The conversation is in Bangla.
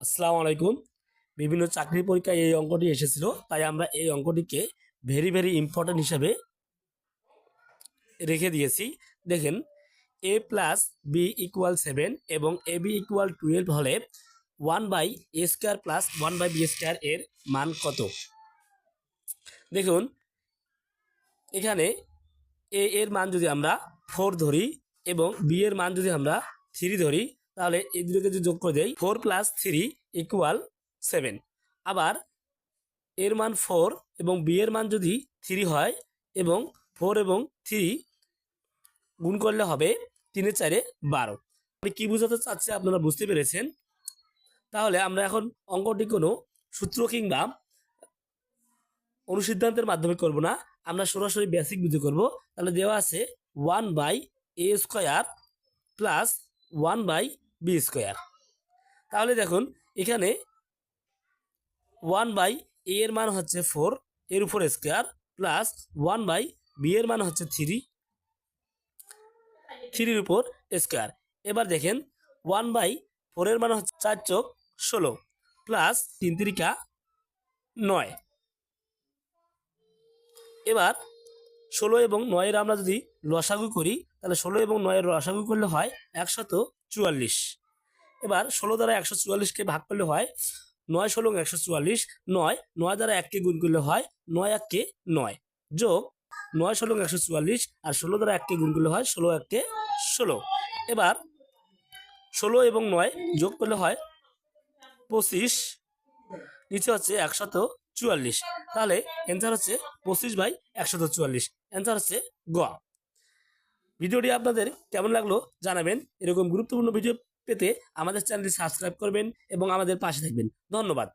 আসসালামু আলাইকুম। বিভিন্ন চাকরি পরীক্ষায় এই অঙ্কটি এসেছিল, তাই আমরা এই অঙ্কটিকে ভেরি ভেরি ইম্পর্ট্যান্ট হিসাবে রেখে দিয়েছি। দেখেন, এ প্লাস বি ইকুয়াল 7 এবং এ বি ইকুয়াল 12 হলে 1/a² প্লাস 1/b² এর মান কত? দেখুন, এখানে এ এর মান যদি আমরা 4 ধরি এবং বি এর মান যদি আমরা 3 ধরি, তাহলে এই দুটোকে যদি যোগ করে দেই 4 + 3 = 7। আবার এর মান 4 এবং বি এর মান যদি 3 হয় এবং 4 এবং 3 গুণ করলে হবে 3 এর 4 12। আমি কি বোঝাতে চাচ্ছি আপনারা বুঝতে পেরেছেন। তাহলে আমরা এখন অঙ্কটি কোনো সূত্র কিংবা অনুসিদ্ধান্তের মাধ্যমে করব না, আমরা সরাসরি বেসিক বুঝে করব। তাহলে দেওয়া আছে 1/a² প্লাস 1/b²। তাহলে দেখুন, এখানে 1/a এর মান হচ্ছে 4 এর উপর স্কোয়ার প্লাস 1/b এর মান হচ্ছে 3 এর উপর স্কোয়ার। এবার দেখেন, 1/4 এর মান হচ্ছে 4 × 16 প্লাস 3 × 9। এবার 16 এবং 9 এর আমরা যদি লসাগু করি, তাহলে 16 এবং 9 এর লসাগু করলে হয় 144। এবার 16 দ্বারা 144কে ভাগ করলে হয় 9 16 144, 9 দ্বারা 1কে গুণ করলে হয় 9 1 9, যোগ 9 16 144 আর 16 দ্বারা 1কে গুণ করলে হয় 16 1 16। এবার 16 এবং 9 যোগ করলে হয় 25, নিচে হচ্ছে 144। তাহলে অ্যান্সার হচ্ছে 25/144। অ্যান্সার হচ্ছে গ। ভিডিওটি আপনাদের কেমন লাগলো জানাবেন। এরকম গুরুত্বপূর্ণ ভিডিও পেতে আমাদের চ্যানেলটি সাবস্ক্রাইব করবেন এবং আমাদের পাশে থাকবেন। ধন্যবাদ।